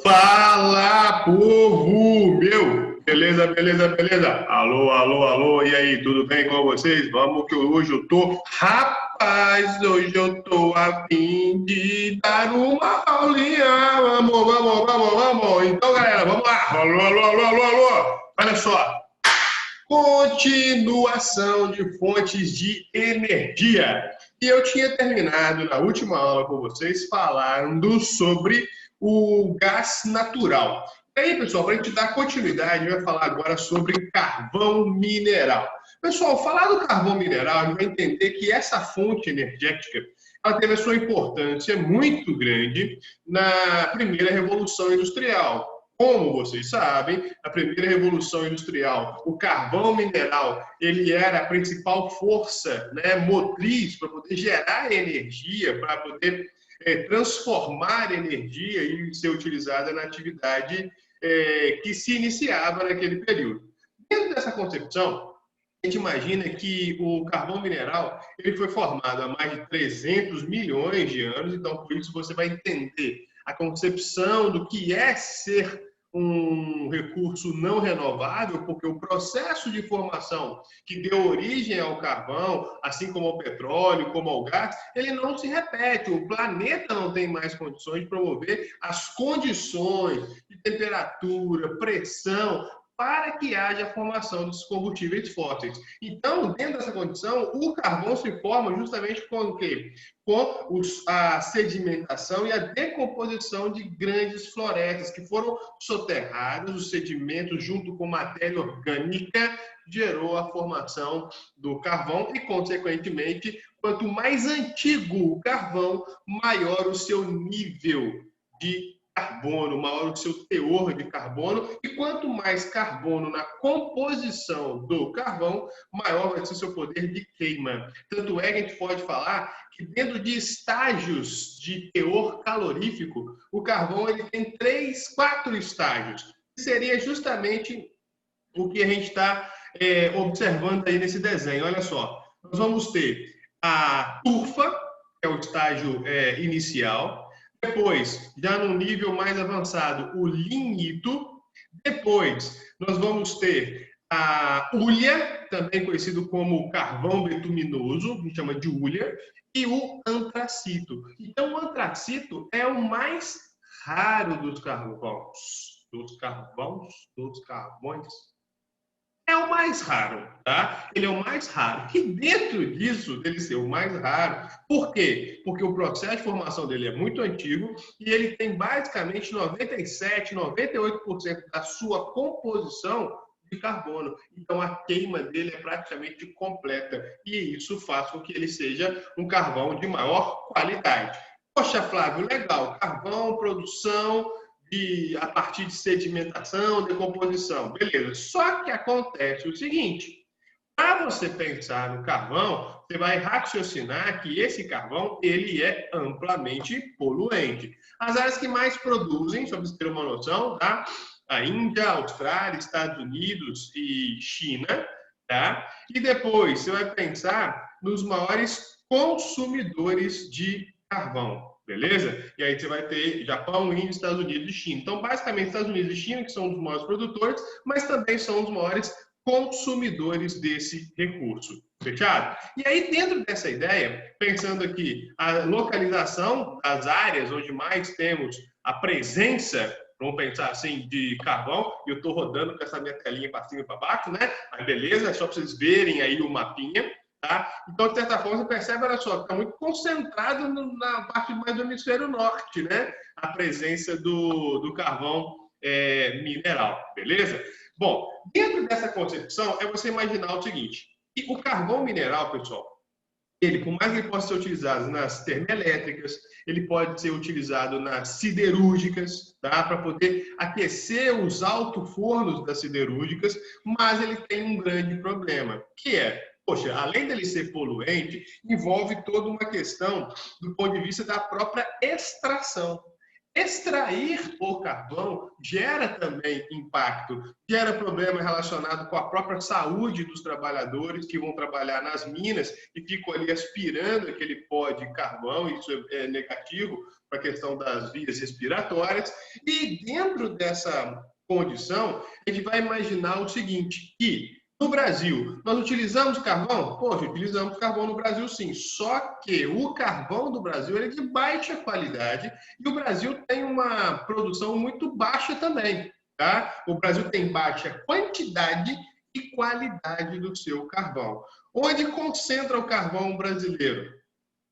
Fala, povo meu! Beleza, beleza, beleza? Alô, alô, alô, e aí, tudo bem com vocês? Vamos que hoje eu tô... Rapaz, hoje eu tô a fim de dar uma aulinha. Vamos, vamos, vamos, vamos. Então, galera, vamos lá. Alô, alô, alô, alô, alô. Olha só. Continuação de fontes de energia. E eu tinha terminado na última aula com vocês falando sobre o gás natural. E aí, pessoal, para a gente dar continuidade, a gente vai falar agora sobre carvão mineral. Pessoal, falar do carvão mineral, a gente vai entender que essa fonte energética ela teve a sua importância muito grande na primeira revolução industrial. Como vocês sabem, a primeira revolução industrial, o carvão mineral, ele era a principal força, né, motriz para poder gerar energia, para poder transformar energia e ser utilizada na atividade que se iniciava naquele período. Dentro dessa concepção, a gente imagina que o carvão mineral ele foi formado há mais de 300 milhões de anos, então por isso você vai entender a concepção do que é ser um recurso não renovável, porque o processo de formação que deu origem ao carvão, assim como ao petróleo, como ao gás, ele não se repete. O planeta não tem mais condições de promover as condições de temperatura, pressão, para que haja a formação dos combustíveis fósseis. Então, dentro dessa condição, o carvão se forma justamente com o quê? Com a sedimentação e a decomposição de grandes florestas que foram soterradas, os sedimentos junto com matéria orgânica gerou a formação do carvão e, consequentemente, quanto mais antigo o carvão, maior o seu nível de carbono, maior o seu teor de carbono, e quanto mais carbono na composição do carvão, maior vai ser o seu poder de queima. Tanto é que a gente pode falar que dentro de estágios de teor calorífico, o carvão ele tem 4 estágios, que seria justamente o que a gente está observando aí nesse desenho. Olha só, nós vamos ter a turfa, que é o estágio inicial. Depois, já no nível mais avançado, o lignito. Depois, nós vamos ter a hulha, também conhecido como carvão betuminoso, a gente chama de hulha, e o antracito. Então, o antracito é o mais raro dos carvões. Dos carvões. É o mais raro, tá? Ele é o mais raro. E dentro disso, dele ser o mais raro, por quê? Porque o processo de formação dele é muito antigo e ele tem basicamente 97, 98% da sua composição de carbono. Então, a queima dele é praticamente completa. E isso faz com que ele seja um carvão de maior qualidade. Poxa, Flávio, legal. Carvão, produção a partir de sedimentação, decomposição. Beleza. Só que acontece o seguinte, para você pensar no carvão, você vai raciocinar que esse carvão ele é amplamente poluente. As áreas que mais produzem, só para você ter uma noção, tá? A Índia, Austrália, Estados Unidos e China, tá? E depois você vai pensar nos maiores consumidores de carvão. Beleza? E aí você vai ter Japão, Índia, Estados Unidos e China. Então, basicamente, Estados Unidos e China, que são os maiores produtores, mas também são os maiores consumidores desse recurso. Fechado? E aí, dentro dessa ideia, pensando aqui, a localização das áreas onde mais temos a presença, vamos pensar assim, de carvão, e eu estou rodando com essa minha telinha para cima e para baixo, né? Mas beleza, é só para vocês verem aí o mapinha. Tá? Então, de certa forma, você percebe, olha só, está muito concentrado na parte mais do hemisfério norte, né? A presença do carvão mineral, beleza? Bom, dentro dessa concepção, é você imaginar o seguinte, que o carvão mineral, pessoal, ele, por mais que ele possa ser utilizado nas termoelétricas, ele pode ser utilizado nas siderúrgicas, tá? Para poder aquecer os alto-fornos das siderúrgicas, mas ele tem um grande problema, que é poxa, além dele ser poluente, envolve toda uma questão do ponto de vista da própria extração. Extrair o carvão gera também impacto, gera problema relacionado com a própria saúde dos trabalhadores que vão trabalhar nas minas e ficam ali aspirando aquele pó de carvão, isso é negativo para a questão das vias respiratórias. E dentro dessa condição, a gente vai imaginar o seguinte, que no Brasil, nós utilizamos carvão? Poxa, utilizamos carvão no Brasil sim, só que o carvão do Brasil é de baixa qualidade e o Brasil tem uma produção muito baixa também, tá? O Brasil tem baixa quantidade e qualidade do seu carvão. Onde concentra o carvão brasileiro?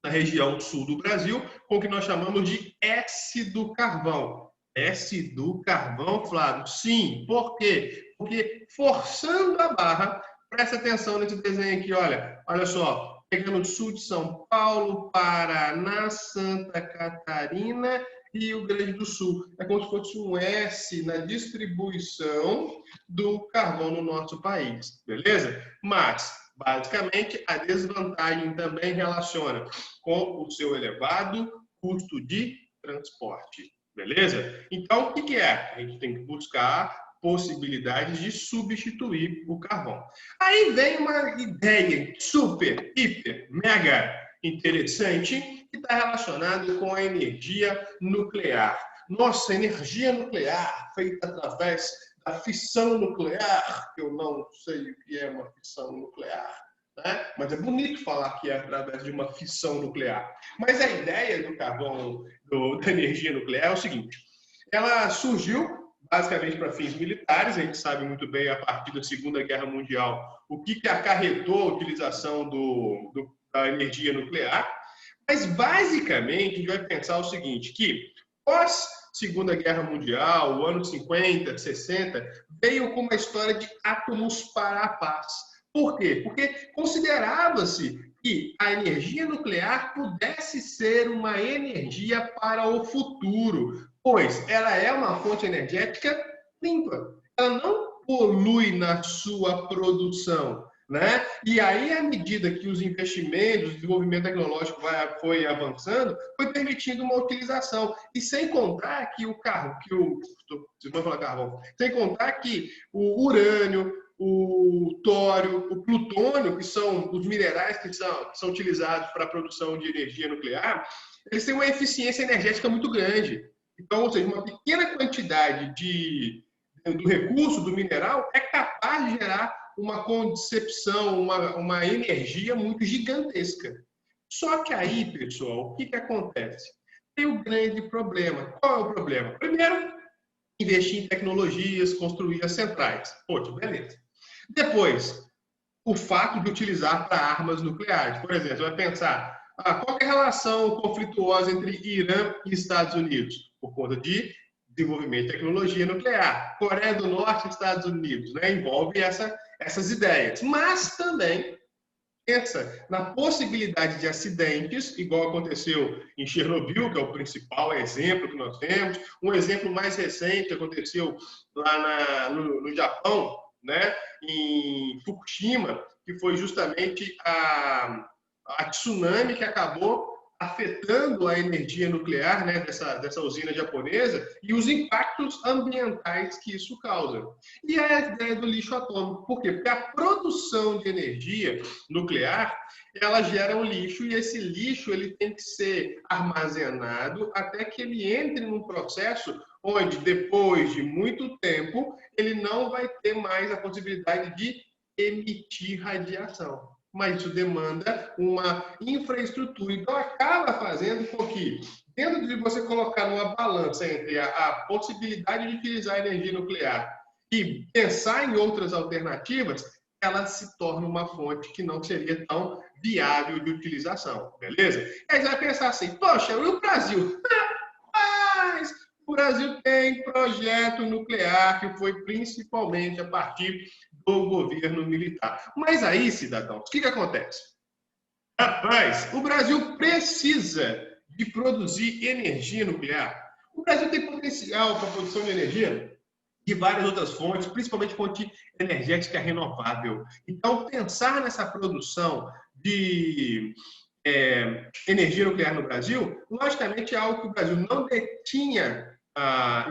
Na região sul do Brasil, com o que nós chamamos de S do carvão. S do carvão, Flávio? Sim. Por quê? Porque forçando a barra, presta atenção nesse desenho aqui, olha só, pegando o sul de São Paulo, Paraná, Santa Catarina e Rio Grande do Sul. É como se fosse um S na distribuição do carvão no nosso país, beleza? Mas, basicamente, a desvantagem também relaciona com o seu elevado custo de transporte. Beleza? Então, o que é? A gente tem que buscar possibilidades de substituir o carvão. Aí vem uma ideia super, hiper, mega interessante que está relacionada com a energia nuclear. Nossa, energia nuclear feita através da fissão nuclear, que eu não sei o que é uma fissão nuclear, né? Mas é bonito falar que é através de uma fissão nuclear. Mas a ideia do carvão, da energia nuclear é o seguinte, ela surgiu basicamente para fins militares, a gente sabe muito bem a partir da Segunda Guerra Mundial o que acarretou a utilização da energia nuclear, mas basicamente a gente vai pensar o seguinte, que pós Segunda Guerra Mundial, o ano 50, 60, veio com uma história de átomos para a paz. Por quê? Porque considerava-se que a energia nuclear pudesse ser uma energia para o futuro, pois ela é uma fonte energética limpa. Ela não polui na sua produção, né? E aí, à medida que os investimentos, o desenvolvimento tecnológico foi avançando, foi permitindo uma utilização. E sem contar que sem contar que o urânio, o tório, o plutônio, que são os minerais que são utilizados para a produção de energia nuclear, eles têm uma eficiência energética muito grande. Então, ou seja, uma pequena quantidade do recurso, do mineral, é capaz de gerar uma concepção, uma energia muito gigantesca. Só que aí, pessoal, o que acontece? Tem um grande problema. Qual é o problema? Primeiro, investir em tecnologias, construir as centrais. Poxa, beleza. Depois, o fato de utilizar para armas nucleares. Por exemplo, você vai pensar, qual é a relação conflituosa entre Irã e Estados Unidos? Por conta de desenvolvimento de tecnologia nuclear. Coreia do Norte e Estados Unidos, né? Envolve essas ideias. Mas também pensa na possibilidade de acidentes, igual aconteceu em Chernobyl, que é o principal exemplo que nós temos. Um exemplo mais recente aconteceu lá no Japão, né? Em Fukushima, que foi justamente a tsunami que acabou afetando a energia nuclear, né, dessa usina japonesa e os impactos ambientais que isso causa. E é a ideia do lixo atômico. Por quê? Porque a produção de energia nuclear, ela gera um lixo e esse lixo ele tem que ser armazenado até que ele entre num processo onde, depois de muito tempo, ele não vai ter mais a possibilidade de emitir radiação. Mas isso demanda uma infraestrutura. Então, acaba fazendo com que, dentro de você colocar numa balança entre a possibilidade de utilizar energia nuclear e pensar em outras alternativas, ela se torna uma fonte que não seria tão viável de utilização, beleza? E aí você vai pensar assim, poxa, e o Brasil? Mas o Brasil tem projeto nuclear que foi principalmente a partir do governo militar. Mas aí, cidadãos, o que acontece? Rapaz, o Brasil precisa de produzir energia nuclear. O Brasil tem potencial para a produção de energia de várias outras fontes, principalmente fonte energética renovável. Então, pensar nessa produção de energia nuclear no Brasil, logicamente é algo que o Brasil não detinha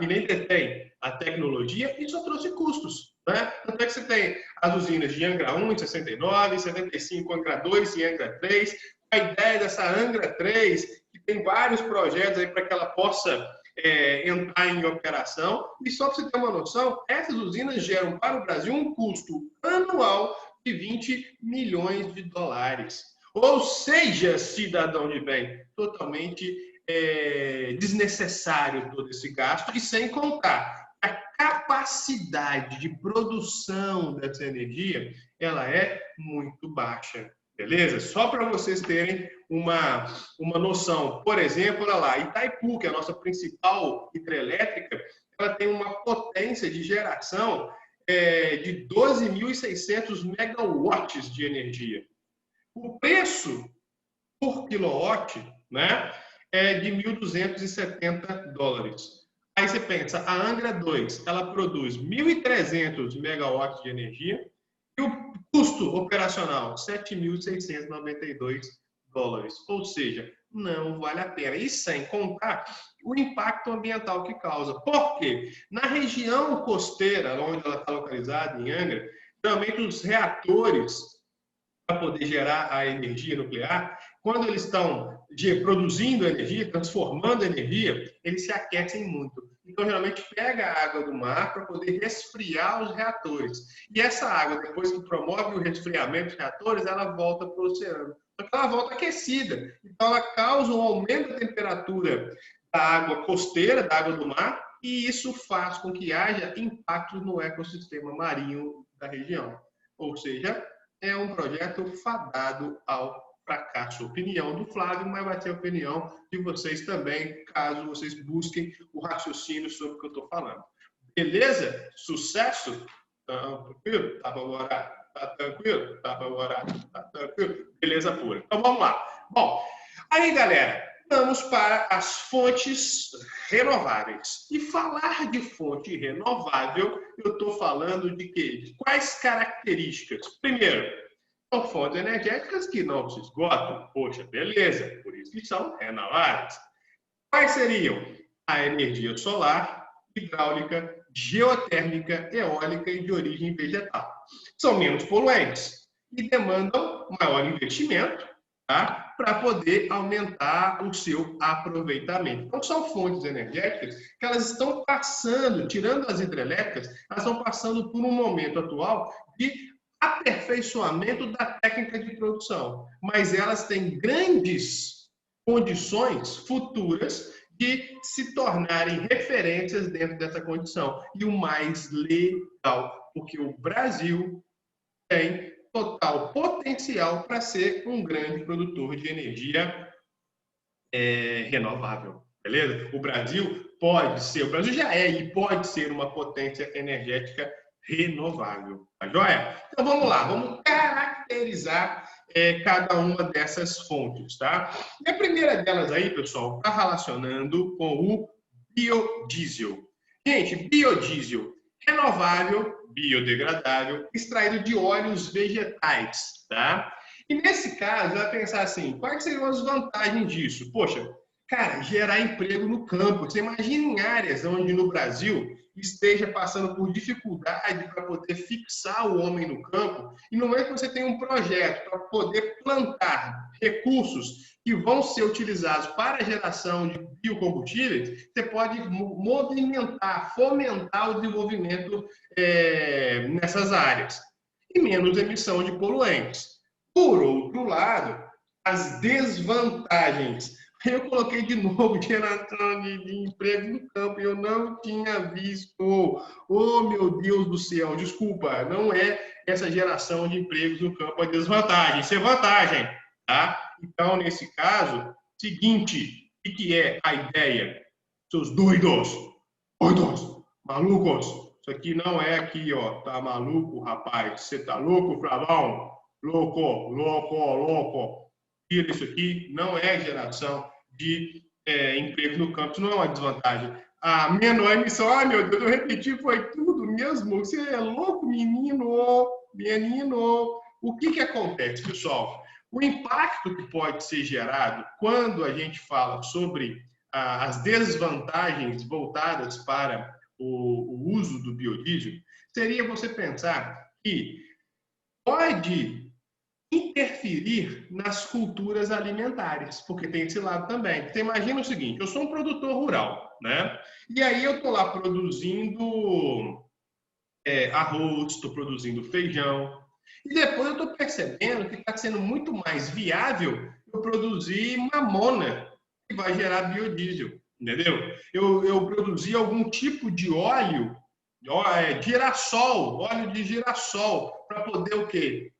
e nem detém a tecnologia e só trouxe custos. Né? Tanto é que você tem as usinas de Angra 1 em 69, 75 Angra 2 e Angra 3. A ideia dessa Angra 3, que tem vários projetos aí para que ela possa entrar em operação. E só para você ter uma noção, essas usinas geram para o Brasil um custo anual de 20 milhões de dólares. Ou seja, cidadão de bem, totalmente desnecessário todo esse gasto, e sem contar a capacidade de produção dessa energia, ela é muito baixa. Beleza? Só para vocês terem uma noção. Por exemplo, olha lá, Itaipu, que é a nossa principal hidrelétrica, ela tem uma potência de geração de 12.600 megawatts de energia. O preço por quilowatt, né, é de 1.270 dólares. Aí você pensa, a Angra 2, ela produz 1.300 megawatts de energia e o custo operacional, 7.692 dólares. Ou seja, não vale a pena. E sem contar o impacto ambiental que causa. Por quê? Na região costeira, onde ela está localizada, em Angra, geralmente os reatores, para poder gerar a energia nuclear, quando eles estão produzindo energia, transformando energia, eles se aquecem muito. Então, geralmente, pega a água do mar para poder resfriar os reatores. E essa água, depois que promove o resfriamento dos reatores, ela volta para o oceano. Só que ela volta aquecida. Então, ela causa um aumento da temperatura da água costeira, da água do mar, e isso faz com que haja impactos no ecossistema marinho da região. Ou seja, é um projeto fadado ao fracasso. Opinião do Flávio, mas vai ter a opinião de vocês também, caso vocês busquem o raciocínio sobre o que eu estou falando. Beleza? Sucesso? Tranquilo? Tá para orar? Tá tranquilo? Tá para orar? Tá tranquilo? Beleza pura. Então vamos lá. Bom, aí galera, vamos para as fontes renováveis. E falar de fonte renovável, eu estou falando de quê? De quais características? Primeiro, são fontes energéticas que não se esgotam. Poxa, beleza, por isso que são renováveis. Quais seriam? A energia solar, hidráulica, geotérmica, eólica e de origem vegetal. São menos poluentes e demandam maior investimento, tá? Para poder aumentar o seu aproveitamento. Então, são fontes energéticas que elas estão passando, tirando as hidrelétricas, elas estão passando por um momento atual de aperfeiçoamento da técnica de produção, mas elas têm grandes condições futuras de se tornarem referências dentro dessa condição. E o mais legal, porque o Brasil tem total potencial para ser um grande produtor de energia renovável, beleza? O Brasil já é e pode ser uma potência energética renovável, tá joia? Então vamos lá, vamos caracterizar cada uma dessas fontes, tá? E a primeira delas aí, pessoal, está relacionando com o biodiesel. Gente, biodiesel renovável, biodegradável, extraído de óleos vegetais, tá? E nesse caso, vai pensar assim, quais seriam as vantagens disso? Poxa, cara, gerar emprego no campo. Você imagina em áreas onde no Brasil esteja passando por dificuldade para poder fixar o homem no campo, e no momento que você tem um projeto para poder plantar recursos que vão ser utilizados para a geração de biocombustíveis, você pode movimentar, fomentar o desenvolvimento nessas áreas. E menos emissão de poluentes. Por outro lado, as desvantagens. Eu coloquei de novo geração de emprego no campo e eu não tinha visto. Oh, meu Deus do céu, desculpa, não é essa geração de empregos no campo a desvantagem, isso é vantagem, tá? Então, nesse caso, seguinte, o que é a ideia? Seus doidos, malucos, isso aqui não é aqui, ó, tá maluco, rapaz? Você tá louco, Flavão? Louco. Tira isso aqui, não é geração de emprego no campo, isso não é uma desvantagem. A menor emissão, meu Deus, eu repeti, foi tudo mesmo. Você é louco, menino. O que acontece, pessoal? O impacto que pode ser gerado quando a gente fala sobre as desvantagens voltadas para o uso do biodiesel seria você pensar que pode interferir nas culturas alimentares, porque tem esse lado também. Você imagina o seguinte, eu sou um produtor rural, né? E aí eu estou lá produzindo arroz, estou produzindo feijão, e depois eu estou percebendo que está sendo muito mais viável eu produzir mamona, que vai gerar biodiesel, entendeu? Eu produzi algum tipo de óleo, óleo de girassol, para poder o quê?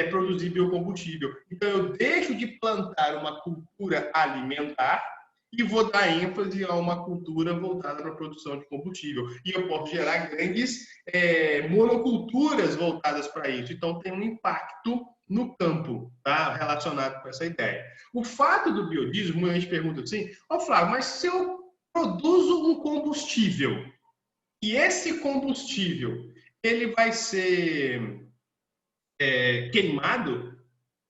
Produzir biocombustível. Então, eu deixo de plantar uma cultura alimentar e vou dar ênfase a uma cultura voltada para a produção de combustível. E eu posso gerar grandes monoculturas voltadas para isso. Então, tem um impacto no campo, tá? Relacionado com essa ideia. O fato do biodiesel, muita gente pergunta assim, Flávio, mas se eu produzo um combustível e esse combustível ele vai ser queimado,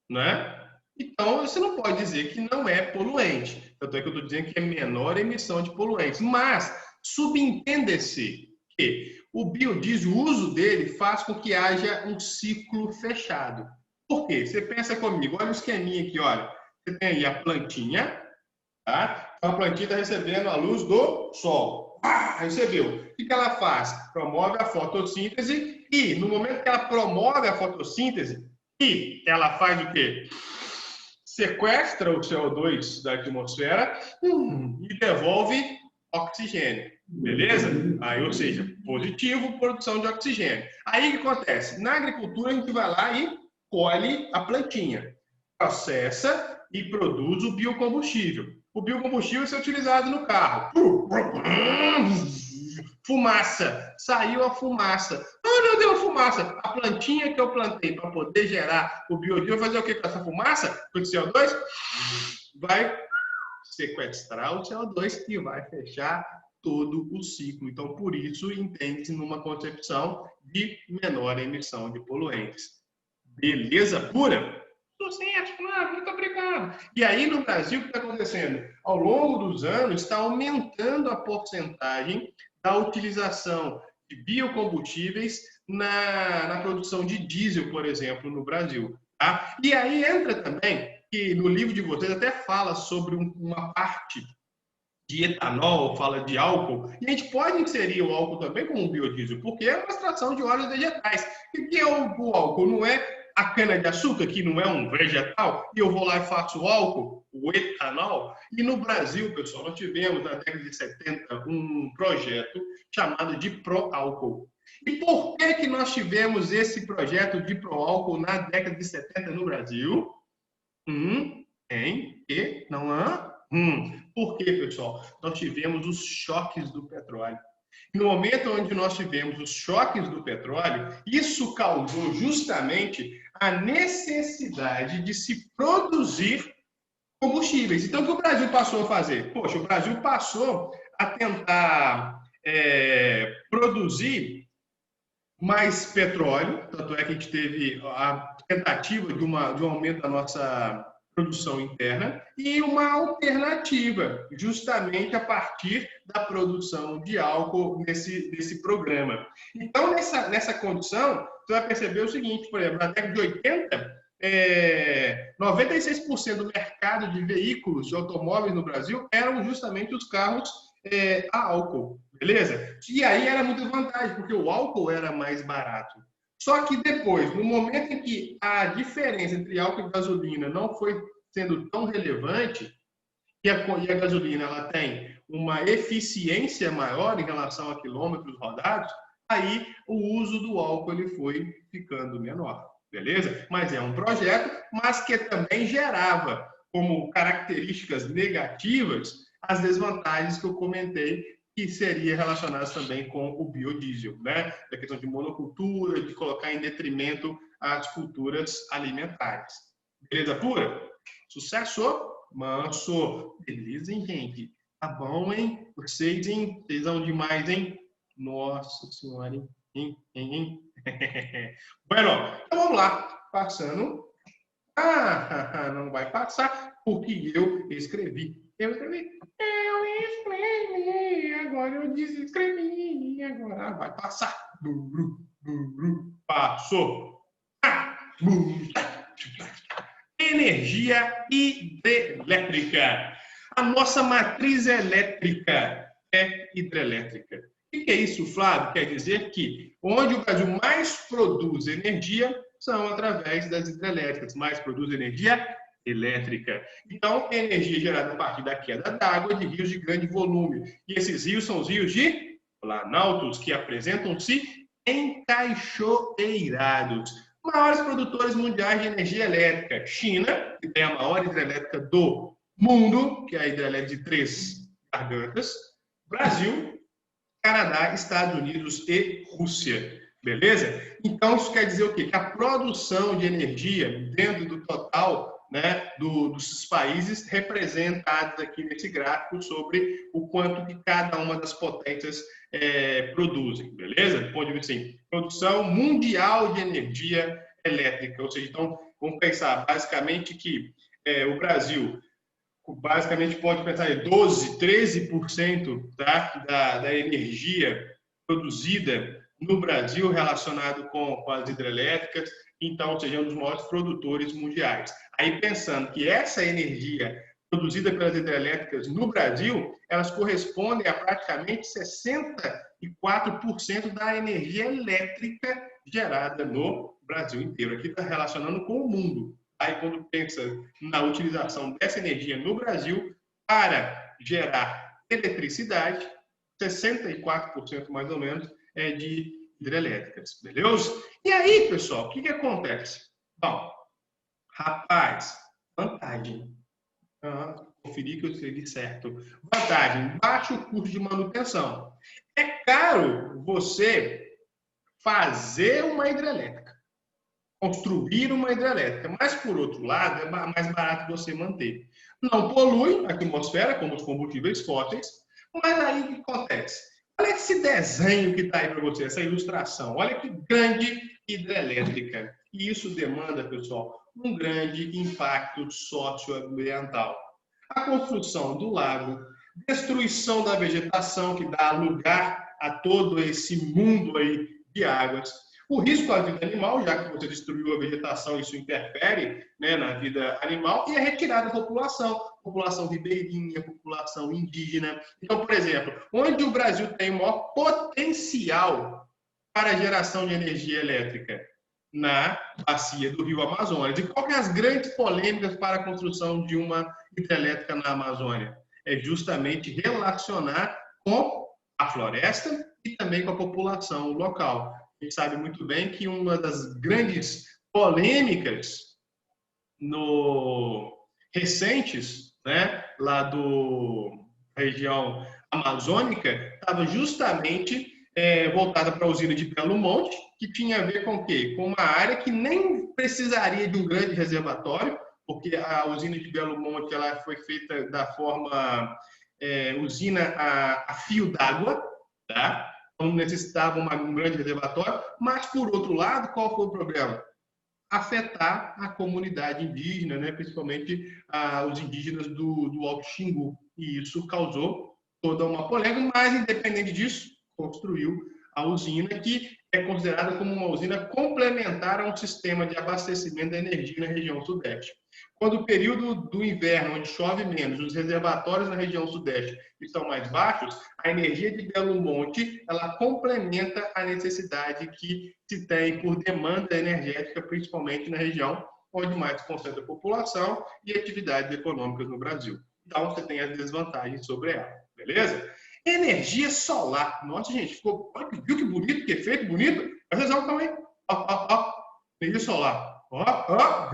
né? Então, você não pode dizer que não é poluente. Tanto é que eu estou dizendo que é menor emissão de poluentes. Mas, subentenda-se que o biodiesel, o uso dele, faz com que haja um ciclo fechado. Por quê? Você pensa comigo, olha o esqueminha aqui, olha. Você tem aí a plantinha, tá? Então, a plantinha está recebendo a luz do sol. Recebeu. O que ela faz? Promove a fotossíntese e, no momento que ela promove a fotossíntese, e ela faz o quê? Sequestra o CO2 da atmosfera e devolve oxigênio. Beleza? Aí, ou seja, positivo, produção de oxigênio. Aí o que acontece? Na agricultura, a gente vai lá e colhe a plantinha, processa e produz o biocombustível. O biocombustível é utilizado no carro. Fumaça. Saiu a fumaça. Ah, não deu fumaça. A plantinha que eu plantei para poder gerar o biodiesel vai fazer o que com essa fumaça? Com o CO2? Vai sequestrar o CO2 e vai fechar todo o ciclo. Então, por isso, entende-se numa concepção de menor emissão de poluentes. Beleza pura? Sucesso, Flávio, muito obrigado. E aí, no Brasil, o que está acontecendo? Ao longo dos anos, está aumentando a porcentagem da utilização de biocombustíveis na produção de diesel, por exemplo, no Brasil. Tá? E aí entra também, que no livro de vocês até fala sobre uma parte de etanol, fala de álcool, e a gente pode inserir o álcool também como um biodiesel, porque é uma extração de óleos vegetais. O que é o álcool? Não é a cana-de-açúcar, que não é um vegetal, e eu vou lá e faço o álcool, o etanol. E no Brasil, pessoal, nós tivemos na década de 70 um projeto chamado de Proálcool. E por que nós tivemos esse projeto de Proálcool na década de 70 no Brasil? Não há? Por quê, pessoal? Nós tivemos os choques do petróleo. No momento onde nós tivemos os choques do petróleo, isso causou justamente a necessidade de se produzir combustíveis. Então, o que o Brasil passou a fazer? Poxa, o Brasil passou a tentar produzir mais petróleo, tanto é que a gente teve a tentativa de um aumento da nossa produção interna e uma alternativa, justamente a partir da produção de álcool nesse programa. Então, nessa condição, você vai perceber o seguinte, por exemplo, na década de 80, 96% do mercado de veículos, de automóveis no Brasil, eram justamente os carros a álcool, beleza? E aí era muita vantagem, porque o álcool era mais barato. Só que depois, no momento em que a diferença entre álcool e gasolina não foi sendo tão relevante, e a gasolina ela tem uma eficiência maior em relação a quilômetros rodados, aí o uso do álcool ele foi ficando menor, beleza? Mas é um projeto, mas que também gerava como características negativas as desvantagens que eu comentei, que seria relacionadas também com o biodiesel, né? A questão de monocultura, de colocar em detrimento as culturas alimentares. Beleza pura? Sucesso? Manso. Beleza, hein, gente? Tá bom, hein? Vocês, hein? Vocês são demais, hein? Nossa Senhora, hein? Bueno, então vamos lá. Passando. Não vai passar, porque eu escrevi. Agora eu desescrevi. Agora vai passar. Passou. Energia hidrelétrica. A nossa matriz elétrica é hidrelétrica. O que é isso, Flávio? Quer dizer que onde o Brasil mais produz energia são através das hidrelétricas, mais produz energia elétrica. Então, energia gerada a partir da queda d'água de rios de grande volume. E esses rios são os rios de planaltos, que apresentam-se encaixoeirados. Maiores produtores mundiais de energia elétrica: China, que tem a maior hidrelétrica do mundo, que é a hidrelétrica de Três Gargantas, Brasil, Canadá, Estados Unidos e Rússia. Beleza? Então, isso quer dizer o quê? Que a produção de energia dentro do total, né, dos países representados aqui nesse gráfico sobre o quanto que cada uma das potências produzem, beleza? Do ponto de vista assim, produção mundial de energia elétrica, ou seja, então, vamos pensar basicamente que o Brasil basicamente pode pensar em 12%, 13%, tá, da energia produzida no Brasil relacionado com as hidrelétricas, então seja um dos maiores produtores mundiais. Aí pensando que essa energia produzida pelas hidrelétricas no Brasil, elas correspondem a praticamente 64% da energia elétrica gerada no Brasil inteiro. Aqui está relacionando com o mundo. Aí quando pensa na utilização dessa energia no Brasil para gerar eletricidade, 64% mais ou menos é de hidrelétricas, beleza? E aí, pessoal, o que acontece? Bom, rapaz, vantagem. Conferir que eu escrevi certo. Vantagem, baixo custo de manutenção. É caro você fazer uma hidrelétrica, construir uma hidrelétrica, mas, por outro lado, é mais barato você manter. Não polui a atmosfera, como os combustíveis fósseis, mas aí o que acontece? Olha esse desenho que está aí para você, essa ilustração. Olha que grande hidrelétrica. E isso demanda, pessoal, um grande impacto socioambiental. A construção do lago, destruição da vegetação que dá lugar a todo esse mundo aí de águas. O risco à vida animal, já que você destruiu a vegetação, isso interfere, né, na vida animal, e a retirada da população ribeirinha, população indígena. Então, por exemplo, onde o Brasil tem o maior potencial para a geração de energia elétrica? Na bacia do Rio Amazonas. E quais são as grandes polêmicas para a construção de uma hidrelétrica na Amazônia? É justamente relacionar com a floresta e também com a população local. A gente sabe muito bem que uma das grandes polêmicas recentes, né, lá da região amazônica, estava justamente voltada para a usina de Belo Monte, que tinha a ver com o quê? Com uma área que nem precisaria de um grande reservatório, porque a usina de Belo Monte ela foi feita da forma usina a fio d'água, tá? Não necessitava um grande reservatório, mas, por outro lado, qual foi o problema? Afetar a comunidade indígena, né? Principalmente os indígenas do Alto Xingu. E isso causou toda uma polêmica, mas, independente disso, construiu a usina, que é considerada como uma usina complementar a um sistema de abastecimento da energia na região sudeste. Quando o período do inverno, onde chove menos, os reservatórios na região sudeste estão mais baixos, a energia de Belo Monte ela complementa a necessidade que se tem por demanda energética, principalmente na região onde mais concentra a população e atividades econômicas no Brasil. Então, você tem as desvantagens sobre ela, beleza? Energia solar. Nossa, gente, ficou... Viu que bonito, que efeito bonito? Presta atenção também. Ó. Energia solar. Ó.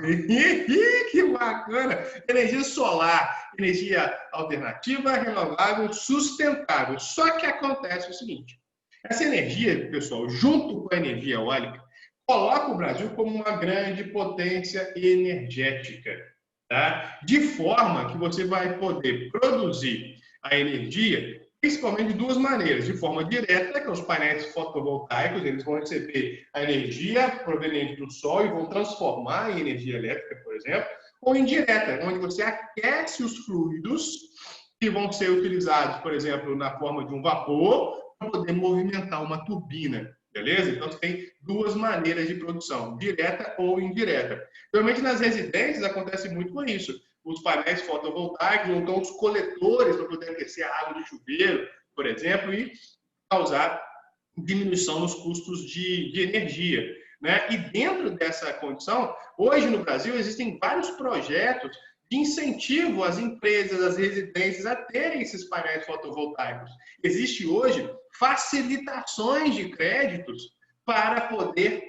Que bacana. Energia solar. Energia alternativa, renovável, sustentável. Só que acontece o seguinte. Essa energia, pessoal, junto com a energia eólica, coloca o Brasil como uma grande potência energética. Tá? De forma que você vai poder produzir a energia principalmente de duas maneiras. De forma direta, que os painéis fotovoltaicos, eles vão receber a energia proveniente do sol e vão transformar em energia elétrica, por exemplo, ou indireta, onde você aquece os fluidos que vão ser utilizados, por exemplo, na forma de um vapor, para poder movimentar uma turbina. Beleza? Então, você tem duas maneiras de produção, direta ou indireta. Realmente, nas residências, acontece muito com isso. Os painéis fotovoltaicos, ou então os coletores para poder aquecer a água do chuveiro, por exemplo, e causar diminuição nos custos de energia. Né? E dentro dessa condição, hoje no Brasil existem vários projetos de incentivo às empresas, às residências a terem esses painéis fotovoltaicos. Existe hoje facilitações de créditos para poder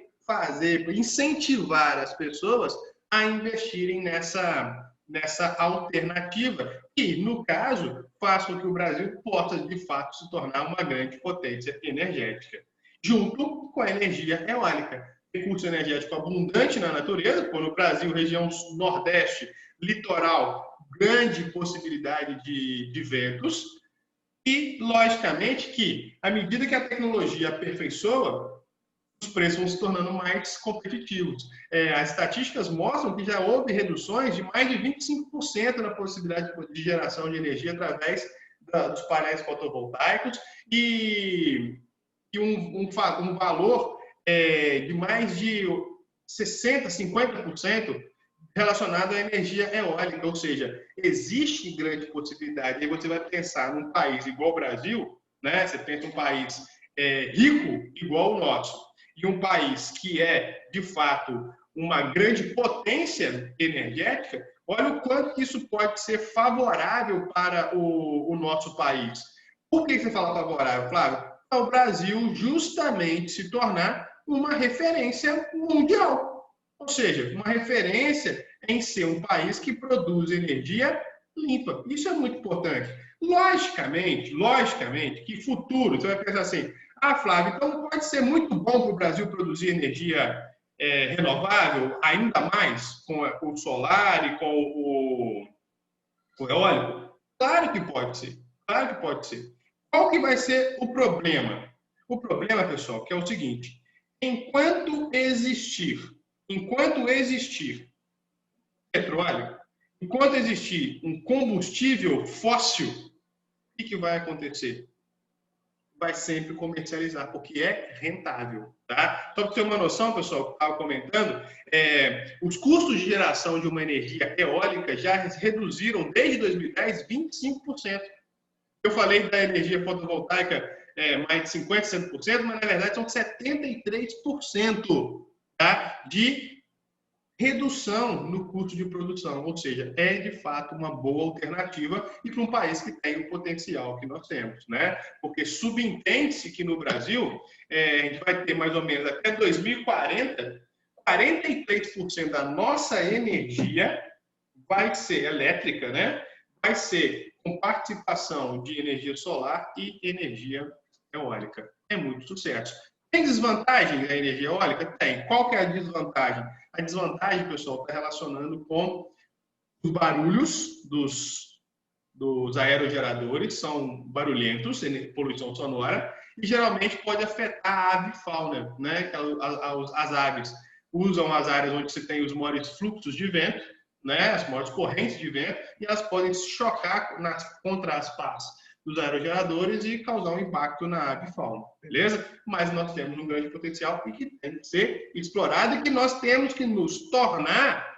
incentivar as pessoas a investirem nessa alternativa, que, no caso, faz com que o Brasil possa, de fato, se tornar uma grande potência energética, junto com a energia eólica. Recurso energético abundante na natureza, como no Brasil, região nordeste, litoral, grande possibilidade de ventos, e, logicamente, que, à medida que a tecnologia aperfeiçoa, os preços vão se tornando mais competitivos. As estatísticas mostram que já houve reduções de mais de 25% na possibilidade de geração de energia através dos painéis fotovoltaicos e um valor de mais de 60%, 50% relacionado à energia eólica, ou seja, existe grande possibilidade. E você vai pensar num país igual o Brasil, né? Você pensa um país rico igual o nosso, e um país que é, de fato, uma grande potência energética, olha o quanto isso pode ser favorável para o nosso país. Por que você fala favorável, Flávio? Para o Brasil justamente se tornar uma referência mundial. Ou seja, uma referência em ser um país que produz energia limpa. Isso é muito importante. Logicamente, que futuro, você vai pensar assim, Flávio, então pode ser muito bom para o Brasil produzir energia renovável, ainda mais com o solar e com o eólico? Claro que pode ser. Claro que pode ser. Qual que vai ser o problema? O problema, pessoal, que é o seguinte, enquanto existir petróleo, enquanto existir um combustível fóssil, o que vai acontecer? Vai sempre comercializar, porque é rentável. Tá? Só para ter uma noção, pessoal, que estava comentando, os custos de geração de uma energia eólica já reduziram desde 2010 25%. Eu falei da energia fotovoltaica mais de 50%, 60%, mas na verdade são 73%, tá? De redução no custo de produção, ou seja, é de fato uma boa alternativa e para um país que tem o potencial que nós temos, né? Porque subentende-se que no Brasil a gente vai ter mais ou menos até 2040, 43% da nossa energia vai ser elétrica, né? Vai ser com participação de energia solar e energia eólica. É muito sucesso. Tem desvantagem da energia eólica? Tem. Qual que é a desvantagem? A desvantagem, pessoal, está relacionando com os barulhos dos aerogeradores, são barulhentos, poluição sonora, e geralmente pode afetar a avifauna, né? As aves usam as áreas onde se tem os maiores fluxos de vento, né? As maiores correntes de vento, e elas podem se chocar contra as pás dos aerogeradores e causar um impacto na avifauna, beleza? Mas nós temos um grande potencial e que tem que ser explorado e que nós temos que nos tornar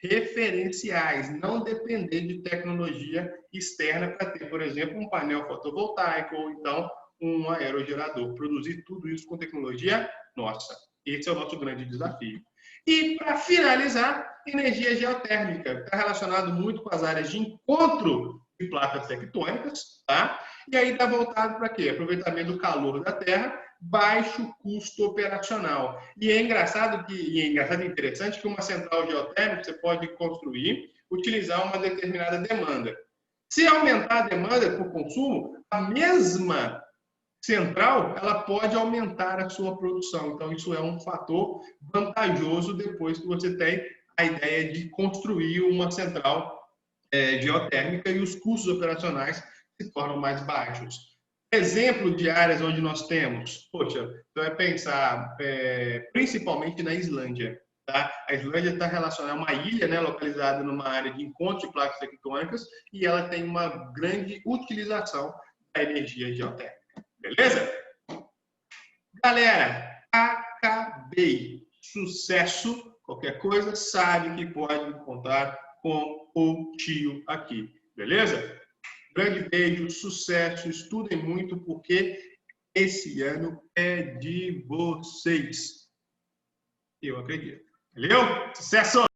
referenciais, não depender de tecnologia externa para ter, por exemplo, um painel fotovoltaico ou então um aerogerador. Produzir tudo isso com tecnologia nossa. Esse é o nosso grande desafio. E, para finalizar, energia geotérmica. Está relacionado muito com as áreas de encontro de placas tectônicas, tá? E aí está voltado para quê? Aproveitamento do calor da Terra, baixo custo operacional. E é engraçado e interessante que uma central geotérmica você pode construir, utilizar uma determinada demanda. Se aumentar a demanda por consumo, a mesma central ela pode aumentar a sua produção. Então, isso é um fator vantajoso depois que você tem a ideia de construir uma central geotérmica e os custos operacionais se tornam mais baixos. Exemplo de áreas onde nós temos, poxa, você vai pensar principalmente na Islândia. Tá? A Islândia está relacionada a uma ilha, né, localizada numa área de encontro de placas tectônicas e ela tem uma grande utilização da energia geotérmica. Beleza? Galera, acabei. Sucesso. Qualquer coisa, sabe que pode contar com o tio aqui. Beleza? Grande beijo, sucesso. Estudem muito, porque esse ano é de vocês. Eu acredito. Valeu? Sucesso!